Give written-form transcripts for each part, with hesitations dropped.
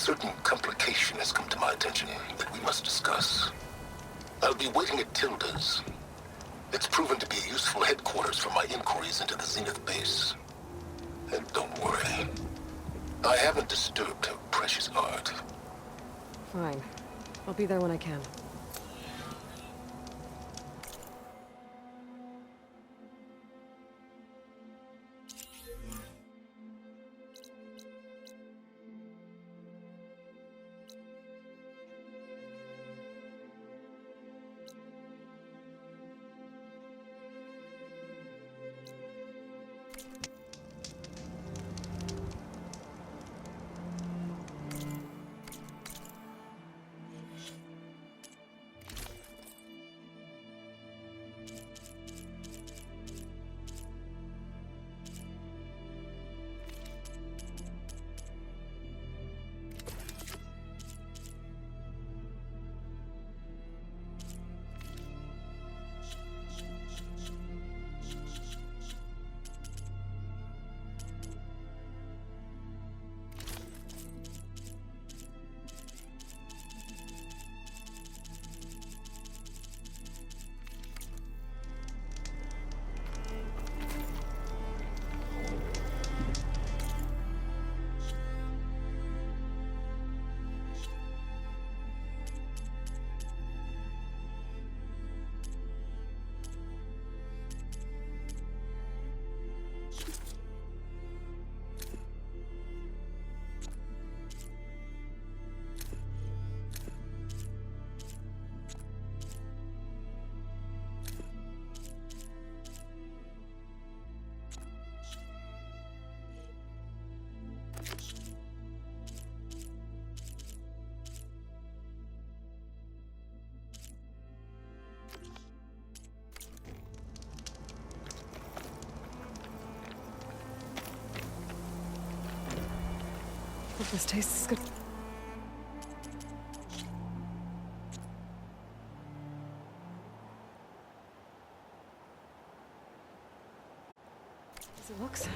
certain complication has come to my attention that we must discuss. I'll be waiting at Tilda's. It's proven to be a useful headquarters for my inquiries into the Zenith base. And don't worry, I haven't disturbed her precious art. Fine. I'll be there when I can. Hope this tastes good. As it looks.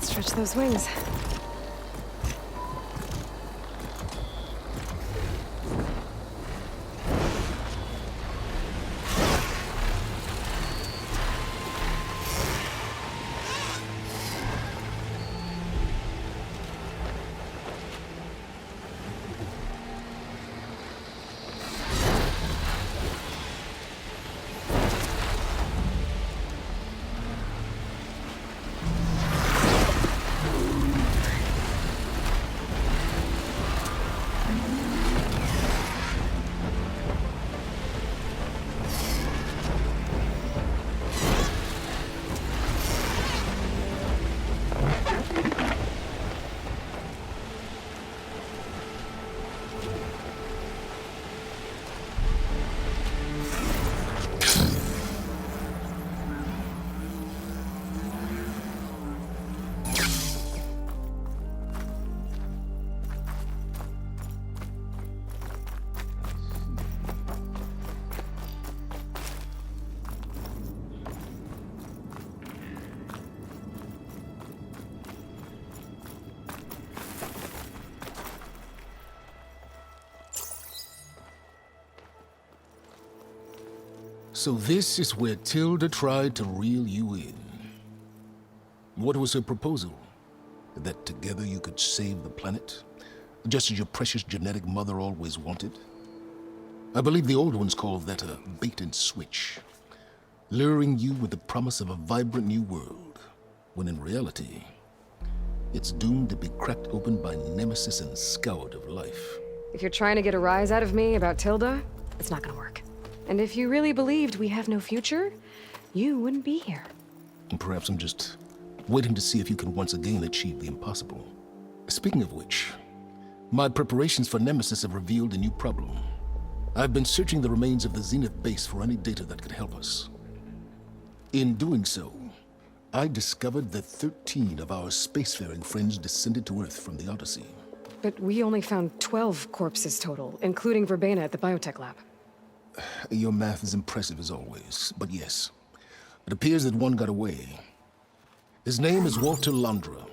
Stretch those wings. So this is where Tilda tried to reel you in. What was her proposal? That together you could save the planet? Just as your precious genetic mother always wanted? I believe the old ones called that a bait and switch. Luring you with the promise of a vibrant new world, when in reality, it's doomed to be cracked open by Nemesis and scoured of life. If you're trying to get a rise out of me about Tilda, it's not gonna work. And if you really believed we have no future, you wouldn't be here. And perhaps I'm just waiting to see if you can once again achieve the impossible. Speaking of which, my preparations for Nemesis have revealed a new problem. I've been searching the remains of the Zenith base for any data that could help us. In doing so, I discovered that 13 of our spacefaring friends descended to Earth from the Odyssey. But we only found 12 corpses total, including Verbena at the biotech lab. Your math is impressive as always, but yes, it appears that one got away. His name is Walter Londra.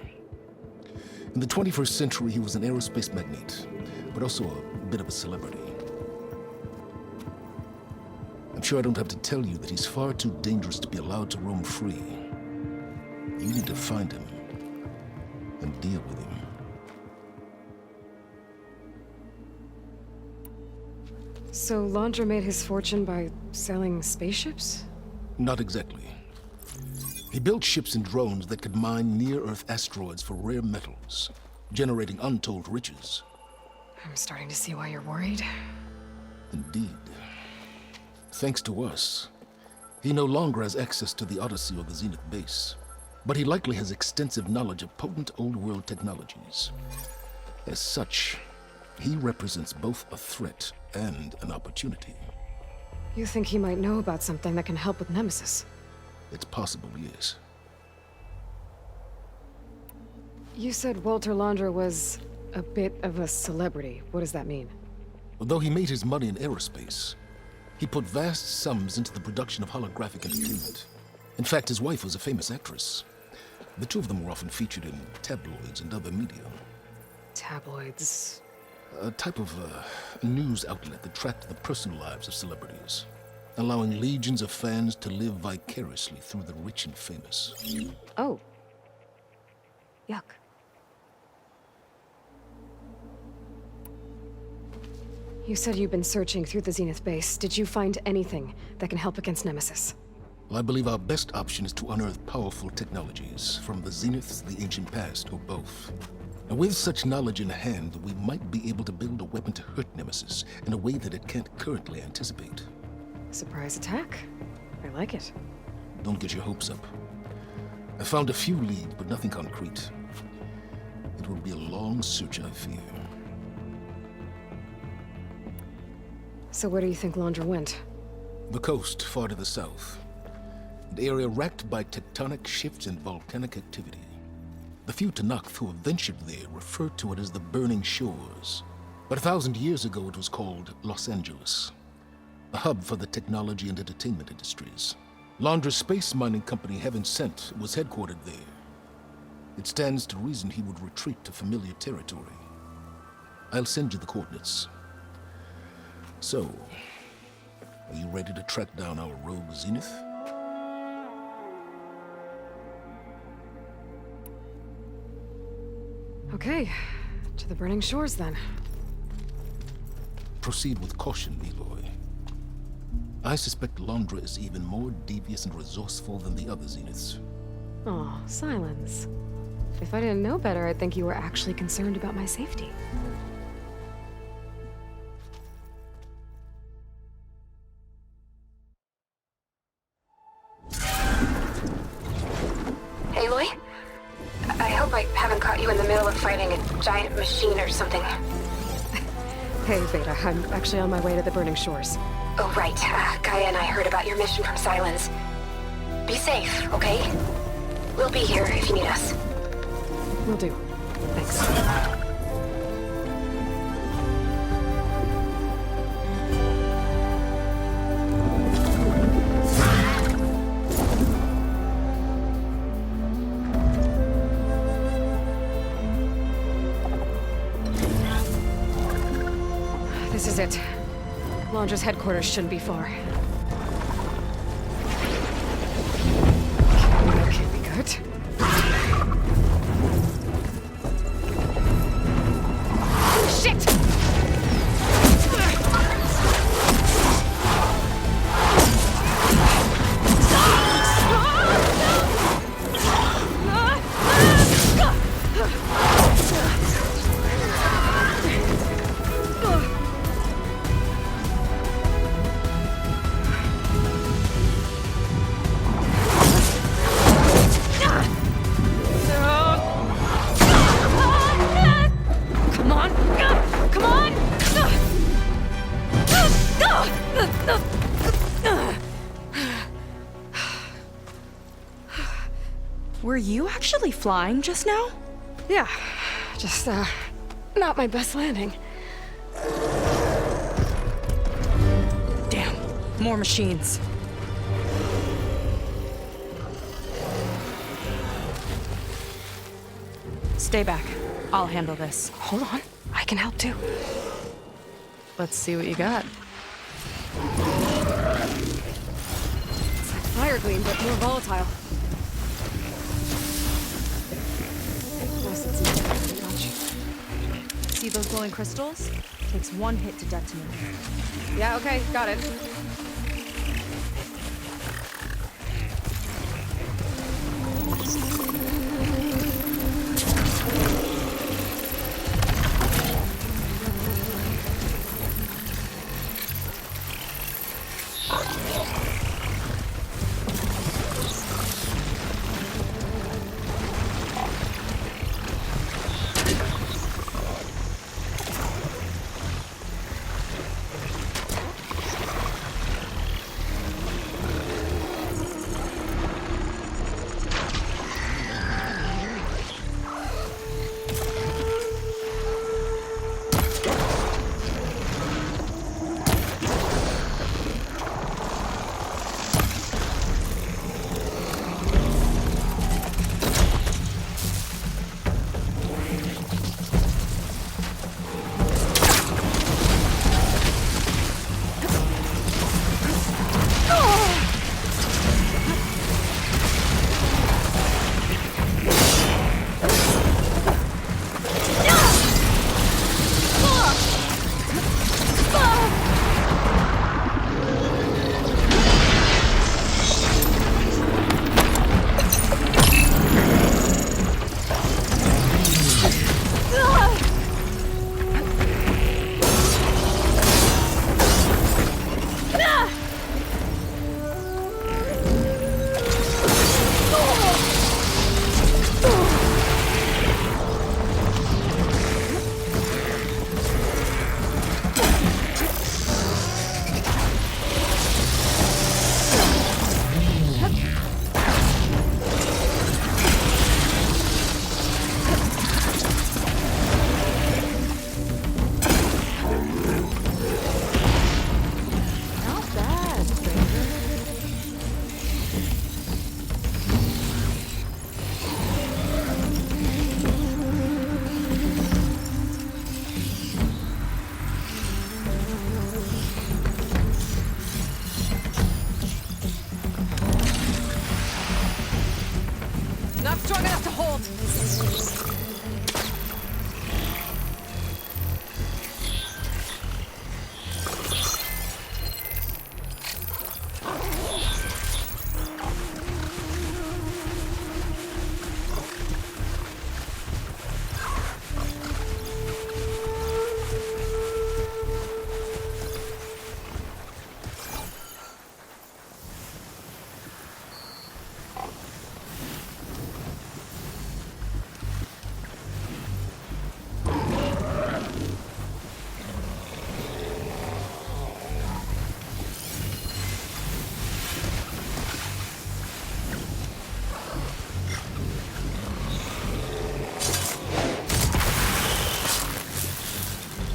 In the 21st century, he was an aerospace magnate, but also a bit of a celebrity. I'm sure I don't have to tell you that he's far too dangerous to be allowed to roam free. You need to find him and deal with him. So Londra made his fortune by selling spaceships? Not exactly. He built ships and drones that could mine near-Earth asteroids for rare metals, generating untold riches. I'm starting to see why you're worried. Indeed. Thanks to us, he no longer has access to the Odyssey or the Zenith base, but he likely has extensive knowledge of potent old-world technologies. As such, he represents both a threat and an opportunity. You think he might know about something that can help with Nemesis? It's possible, yes. You said Walter Londra was a bit of a celebrity. What does that mean? Although he made his money in aerospace, he put vast sums into the production of holographic entertainment. In fact, his wife was a famous actress. The two of them were often featured in tabloids and other media. Tabloids? A type of news outlet that tracked the personal lives of celebrities, allowing legions of fans to live vicariously through the rich and famous. Oh. Yuck. You said you've been searching through the Zenith base. Did you find anything that can help against Nemesis? Well, I believe our best option is to unearth powerful technologies from the Zeniths, the ancient past, or both. And with such knowledge in hand, we might be able to build a weapon to hurt Nemesis in a way that it can't currently anticipate. Surprise attack. I like it. Don't get your hopes up. I found a few leads, but nothing concrete. It will be a long search, I fear. So where do you think Londra went? The coast, far to the south. An area racked by tectonic shifts and volcanic activity. The few Tenakth who have ventured there refer to it as the Burning Shores. But 1,000 years ago it was called Los Angeles, a hub for the technology and entertainment industries. Londra's space mining company, Heaven Sent, was headquartered there. It stands to reason he would retreat to familiar territory. I'll send you the coordinates. So, are you ready to track down our rogue Zenith? Okay, to the Burning Shores then. Proceed with caution, Aloy. I suspect Londra is even more devious and resourceful than the other Zeniths. Oh, Silence. If I didn't know better, I'd think you were actually concerned about my safety. Aloy? I hope I haven't caught you in the middle of fighting a giant machine or something. Hey, Beta, I'm actually on my way to the Burning Shores. Oh, right. Gaia and I heard about your mission from Silence. Be safe, okay? We'll be here if you need us. Will do. Thanks. This is it. Londra's headquarters shouldn't be far. Were you actually flying just now? Yeah, just, not my best landing. Damn, more machines. Stay back. I'll handle this. Hold on, I can help too. Let's see what you got. It's like fire gleam, but more volatile. Nice and simple, pretty much. See those glowing crystals? Takes one hit to detonate. Yeah, okay, got it. Not strong enough to hold.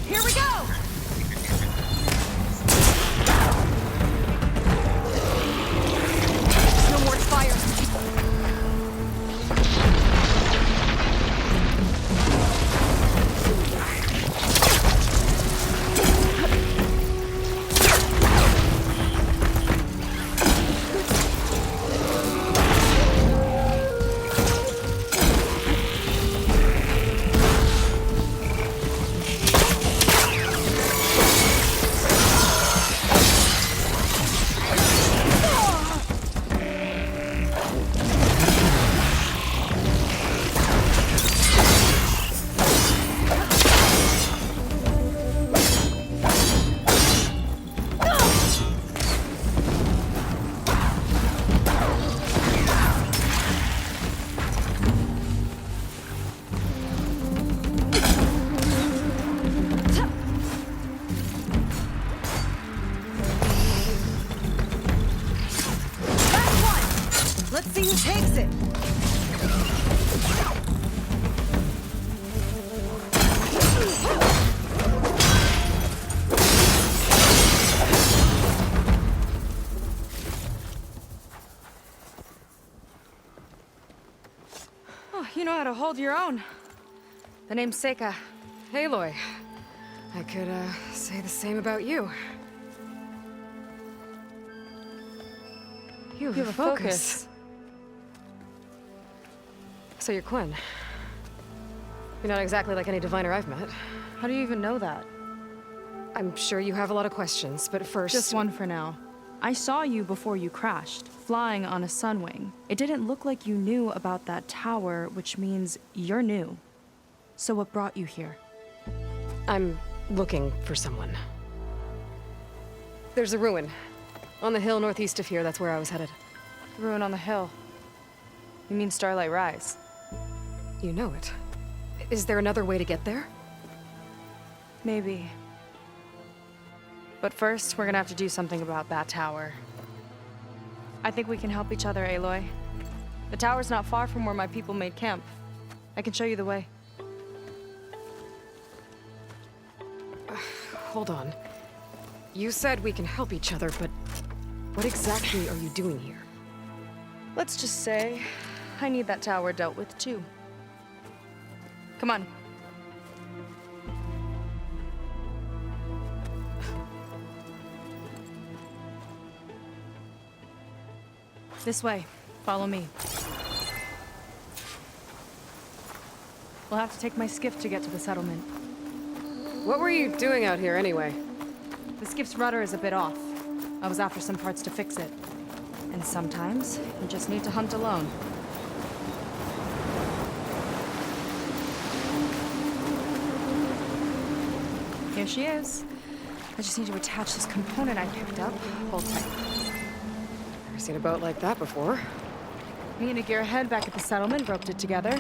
Here we go! No more fire. Let's see who takes it. Oh, you know how to hold your own. The name's Seika. Aloy. I could, say the same about you. You have a focus. So you're Quinn. You're not exactly like any diviner I've met. How do you even know that? I'm sure you have a lot of questions, but first... Just one for now. I saw you before you crashed, flying on a sunwing. It didn't look like you knew about that tower, which means you're new. So what brought you here? I'm looking for someone. There's a ruin. On the hill northeast of here, that's where I was headed. Ruin on the hill. You mean Starlight Rise? You know it. Is there another way to get there? Maybe. But first, we're gonna have to do something about that tower. I think we can help each other, Aloy. The tower's not far from where my people made camp. I can show you the way. Hold on. You said we can help each other, but what exactly are you doing here? Let's just say, I need that tower dealt with too. Come on. This way. Follow me. We'll have to take my skiff to get to the settlement. What were you doing out here anyway? The skiff's rudder is a bit off. I was after some parts to fix it. And sometimes, you just need to hunt alone. Here she is. I just need to attach this component I picked up. Hold tight. Never seen a boat like that before. Me and a gearhead back at the settlement roped it together.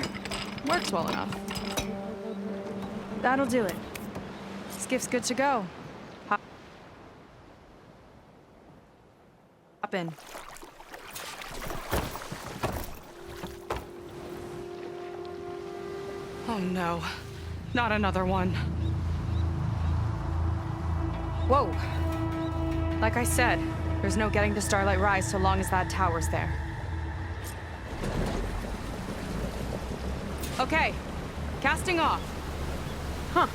Works well enough. That'll do it. Skiff's good to go. Hop in. Oh no. Not another one. Whoa! Like I said, there's no getting to Starlight Rise so long as that tower's there. Okay, casting off. Huh.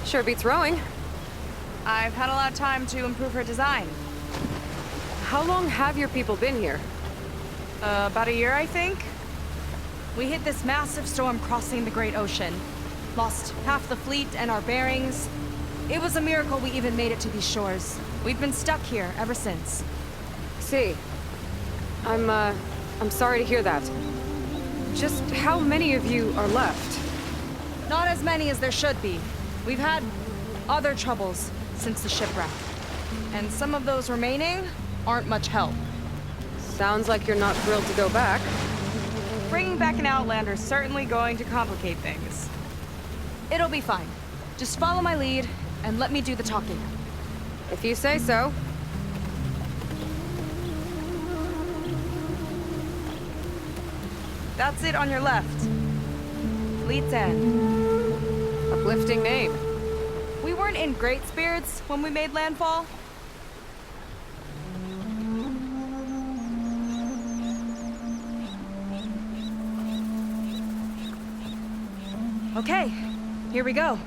Sure beats rowing. I've had a lot of time to improve her design. How long have your people been here? About a year, I think. We hit this massive storm crossing the Great Ocean. Lost half the fleet and our bearings. It was a miracle we even made it to these shores. We've been stuck here ever since. See. I'm sorry to hear that. Just how many of you are left? Not as many as there should be. We've had other troubles since the shipwreck. And some of those remaining aren't much help. Sounds like you're not thrilled to go back. Bringing back an Outlander is certainly going to complicate things. It'll be fine. Just follow my lead and let me do the talking. If you say so. That's it on your left. Lead's End. Uplifting name. We weren't in great spirits when we made landfall. Okay, here we go.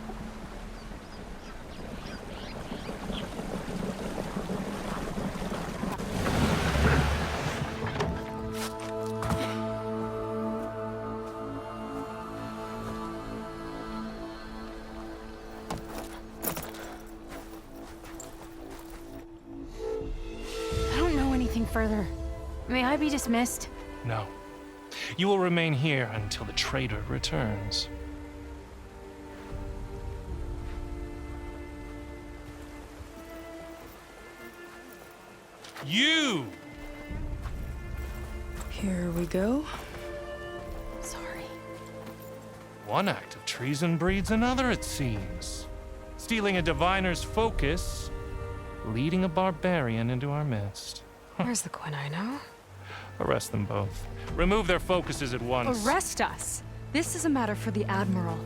I don't know anything further. May I be dismissed? No. You will remain here until the traitor returns. You! Here we go. Sorry. One act of treason breeds another, it seems. Stealing a diviner's focus, leading a barbarian into our midst. Where's the Quinn I know? Arrest them both. Remove their focuses at once. Arrest us! This is a matter for the Admiral,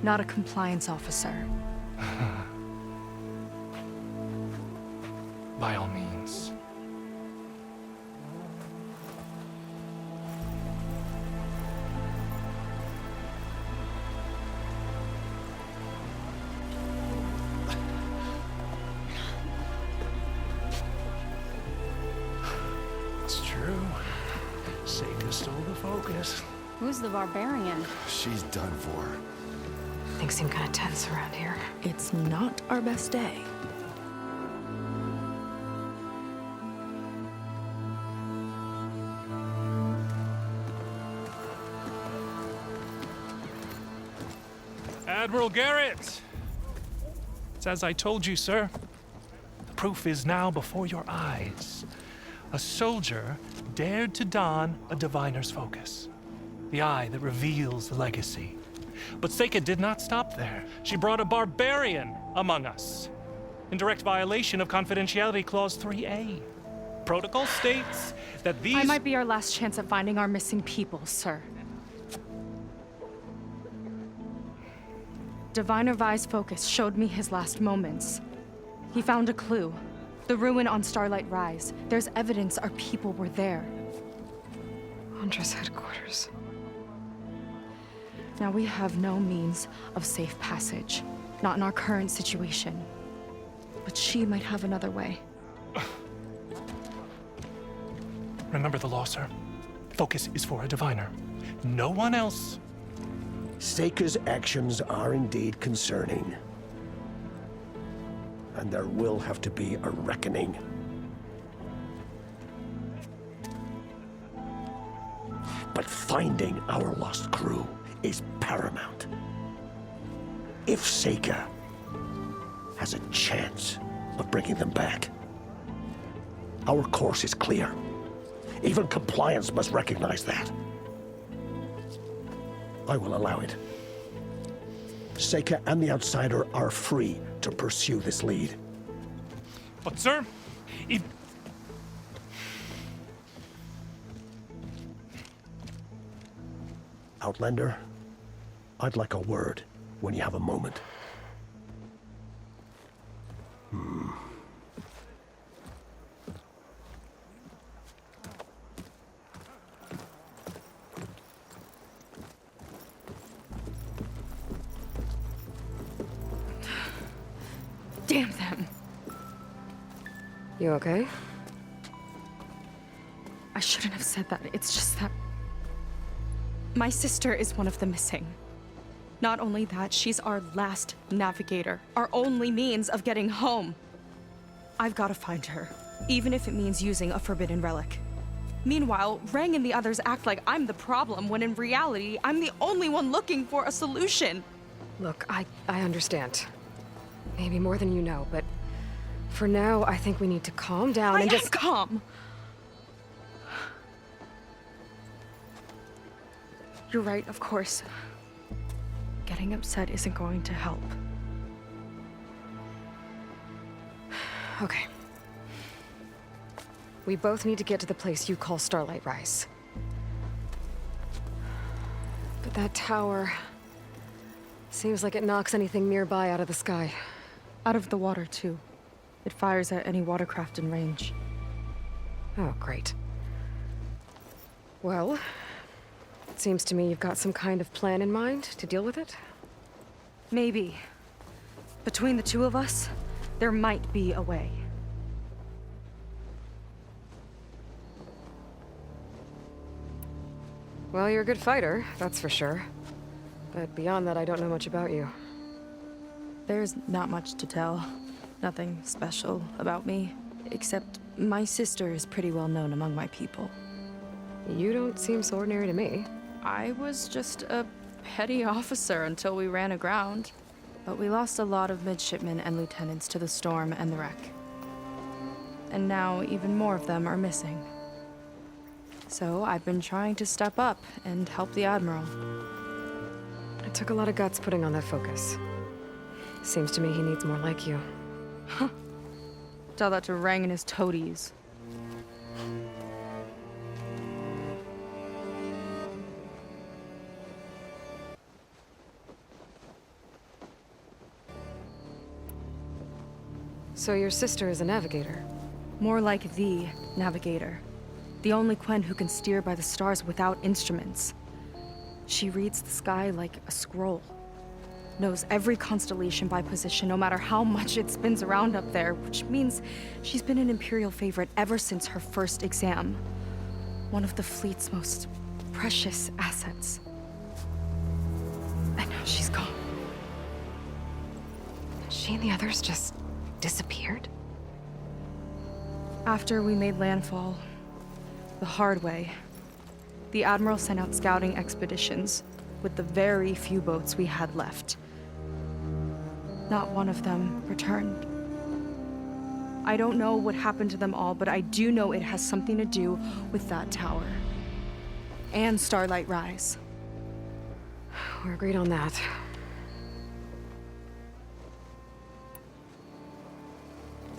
not a compliance officer. By all means. It's true. Seika stole the focus. Who's the barbarian? She's done for. Things seem kind of tense around here. It's not our best day. Admiral Garrett! It's as I told you, sir. The proof is now before your eyes. A soldier dared to don a diviner's focus, the eye that reveals the legacy. But Seika did not stop there. She brought a barbarian among us, in direct violation of Confidentiality Clause 3A. Protocol states that these— I might be our last chance at finding our missing people, sir. Diviner Vi's focus showed me his last moments. He found a clue. The ruin on Starlight Rise. There's evidence our people were there. Huntress headquarters. Now we have no means of safe passage. Not in our current situation. But she might have another way. Remember the law, sir. Focus is for a diviner. No one else. Seika's actions are indeed concerning. And there will have to be a reckoning. But finding our lost crew is paramount. If Seika has a chance of bringing them back, our course is clear. Even compliance must recognize that. I will allow it. Seika and the Outsider are free to pursue this lead. But, sir, if— Outlander, I'd like a word when you have a moment. Damn them! You okay? I shouldn't have said that. It's just that my sister is one of the missing. Not only that, she's our last navigator, our only means of getting home. I've got to find her, even if it means using a forbidden relic. Meanwhile, Rang and the others act like I'm the problem, when in reality, I'm the only one looking for a solution. Look, I understand. Maybe more than you know, but for now, I think we need to calm down and just— calm. You're right, of course. Getting upset isn't going to help. Okay. We both need to get to the place you call Starlight Rise. But that tower seems like it knocks anything nearby out of the sky. Out of the water, too. It fires at any watercraft in range. Oh, great. Well, it seems to me you've got some kind of plan in mind to deal with it. Maybe. Between the two of us, there might be a way. Well, you're a good fighter, that's for sure. But beyond that, I don't know much about you. There's not much to tell. Nothing special about me. Except my sister is pretty well known among my people. You don't seem so ordinary to me. I was just a petty officer until we ran aground. But we lost a lot of midshipmen and lieutenants to the storm and the wreck. And now even more of them are missing. So I've been trying to step up and help the Admiral. It took a lot of guts putting on that focus. Seems to me he needs more like you. Tell that to Rang and his toadies. So your sister is a navigator? More like the navigator. The only Quen who can steer by the stars without instruments. She reads the sky like a scroll. Knows every constellation by position, no matter how much it spins around up there, which means she's been an Imperial favorite ever since her first exam. One of the fleet's most precious assets. And now she's gone. She and the others just disappeared? After we made landfall, the hard way, the Admiral sent out scouting expeditions with the very few boats we had left. Not one of them returned. I don't know what happened to them all, but I do know it has something to do with that tower. And Starlight Rise. We're agreed on that.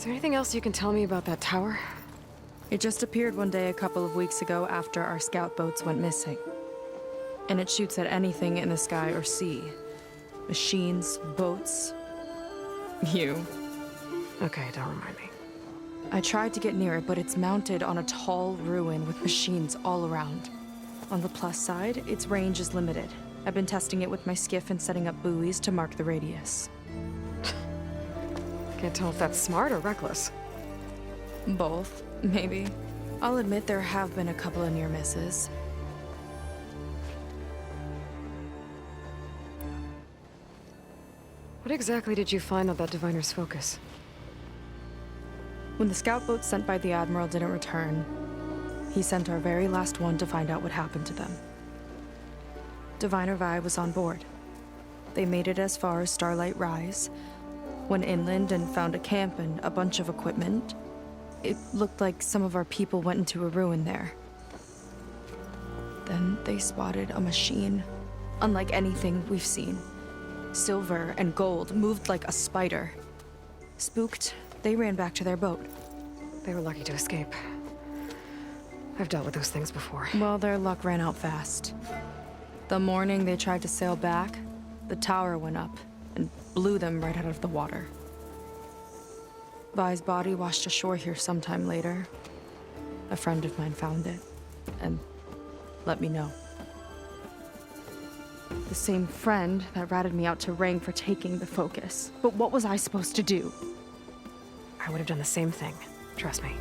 Is there anything else you can tell me about that tower? It just appeared one day a couple of weeks ago after our scout boats went missing. And it shoots at anything in the sky or sea. Machines, boats. You. Okay, don't remind me. I tried to get near it, but it's mounted on a tall ruin with machines all around. On the plus side, its range is limited. I've been testing it with my skiff and setting up buoys to mark the radius. Can't tell if that's smart or reckless. Both, maybe. I'll admit there have been a couple of near misses. What exactly did you find on that Diviner's Focus? When the scout boat sent by the Admiral didn't return, he sent our very last one to find out what happened to them. Diviner Vi was on board. They made it as far as Starlight Rise, went inland and found a camp and a bunch of equipment. It looked like some of our people went into a ruin there. Then they spotted a machine, unlike anything we've seen. Silver and gold, moved like a spider. Spooked, they ran back to their boat. They were lucky to escape. I've dealt with those things before. Well, their luck ran out fast. The morning they tried to sail back, the tower went up and blew them right out of the water. Vi's body washed ashore here sometime later. A friend of mine found it and let me know. The same friend that ratted me out to Rang for taking the Focus. But what was I supposed to do? I would have done the same thing. Trust me.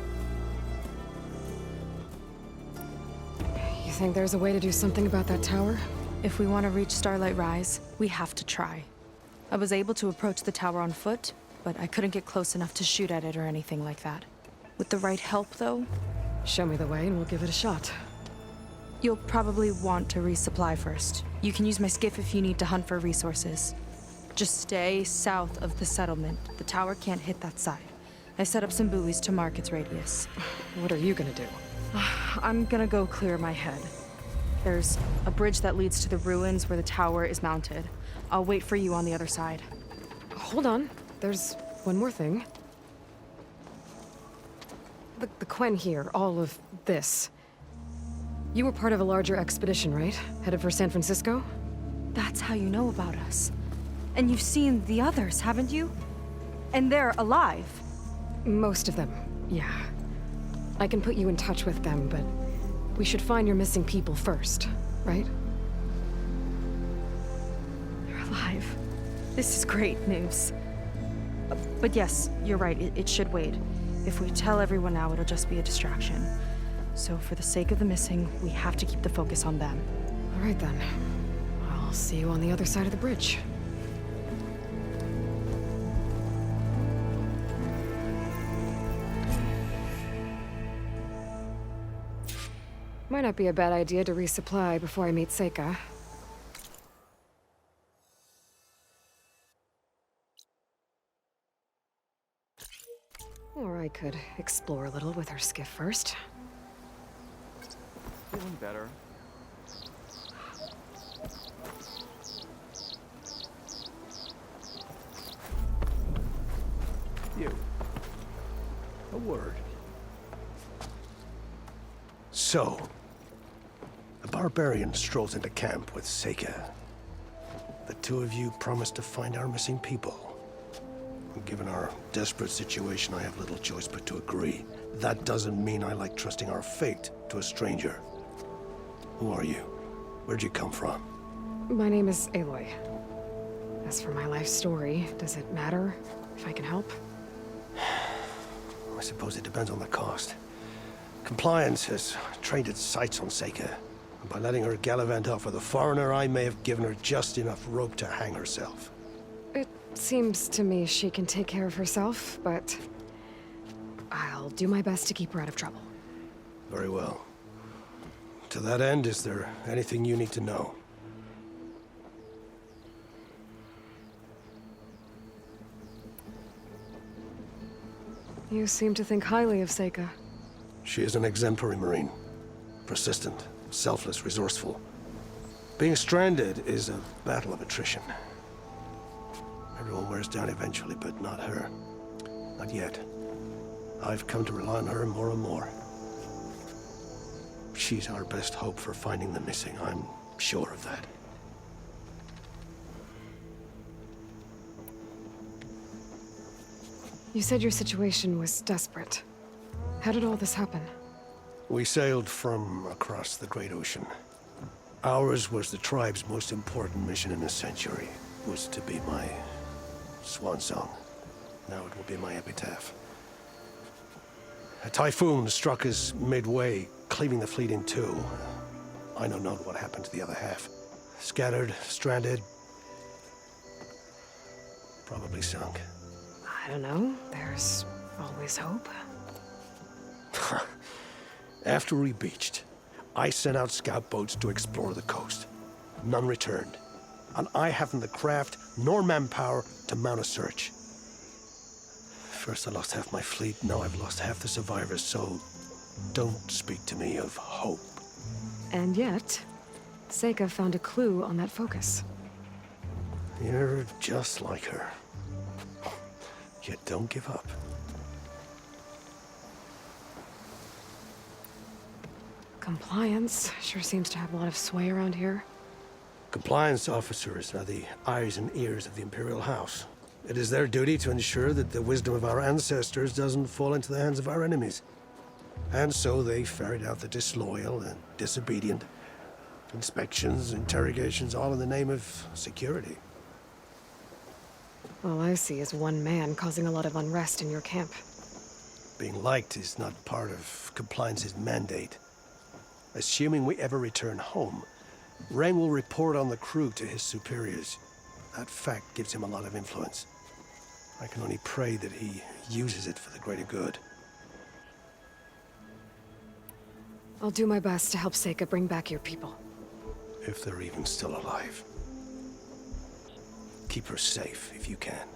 You think there's a way to do something about that tower? If we want to reach Starlight Rise, we have to try. I was able to approach the tower on foot, but I couldn't get close enough to shoot at it or anything like that. With the right help, though, Show me the way and we'll give it a shot. you'll probably want to resupply first. You can use my skiff if you need to hunt for resources. Just stay south of the settlement. The tower can't hit that side. I set up some buoys to mark its radius. What are you gonna do? I'm gonna go clear my head. There's a bridge that leads to the ruins where the tower is mounted. I'll wait for you on the other side. Hold on. There's one more thing. The Quen here, all of this. You were part of a larger expedition, right? Headed for San Francisco? That's how you know about us. And you've seen the others, haven't you? And they're alive. Most of them, yeah. I can put you in touch with them, but we should find your missing people first, right? They're alive. This is great news. But yes, you're right, it should wait. If we tell everyone now, it'll just be a distraction. So for the sake of the missing, we have to keep the focus on them. All right then. I'll see you on the other side of the bridge. Might not be a bad idea to resupply before I meet Seika. Or I could explore a little with her skiff first. Feeling better. You. A word. So, the barbarian strolls into camp with Seika. The two of you promised to find our missing people. Given our desperate situation, I have little choice but to agree. That doesn't mean I like trusting our fate to a stranger. Who are you? Where'd you come from? My name is Aloy. As for my life story, does it matter if I can help? I suppose it depends on the cost. Compliance has trained its sights on Seika. And by letting her gallivant off with a foreigner, I may have given her just enough rope to hang herself. It seems to me she can take care of herself, but I'll do my best to keep her out of trouble. Very well. To that end, is there anything you need to know? You seem to think highly of Seika. She is an exemplary Marine. Persistent, selfless, resourceful. Being stranded is a battle of attrition. Everyone wears down eventually, but not her. Not yet. I've come to rely on her more and more. She's our best hope for finding the missing, I'm sure of that. You said your situation was desperate. How did all this happen? We sailed from across the Great Ocean. Ours was the tribe's most important mission in a century. It was to be my swan song. Now it will be my epitaph. A typhoon struck us midway, cleaving the fleet in two. I know not what happened to the other half. Scattered, stranded, probably sunk. I don't know. There's always hope. After we beached, I sent out scout boats to explore the coast. None returned. And I haven't the craft nor manpower to mount a search. First I lost half my fleet, now I've lost half the survivors, so don't speak to me of hope. And yet, Seika found a clue on that focus. You're just like her. Yet don't give up. Compliance sure seems to have a lot of sway around here. Compliance officers are the eyes and ears of the Imperial House. It is their duty to ensure that the wisdom of our ancestors doesn't fall into the hands of our enemies. And so they ferret out the disloyal and disobedient. Inspections, interrogations, all in the name of security. All I see is one man causing a lot of unrest in your camp. Being liked is not part of Compliance's mandate. Assuming we ever return home, Rang will report on the crew to his superiors. That fact gives him a lot of influence. I can only pray that he uses it for the greater good. I'll do my best to help Seika bring back your people. If they're even still alive. Keep her safe if you can.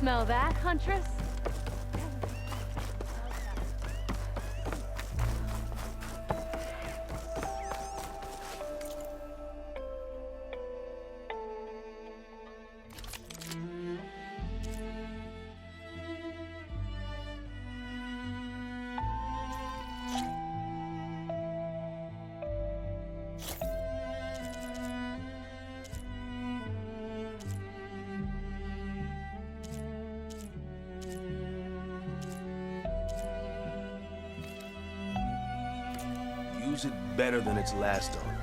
Smell that, Huntress? Use it better than its last owner.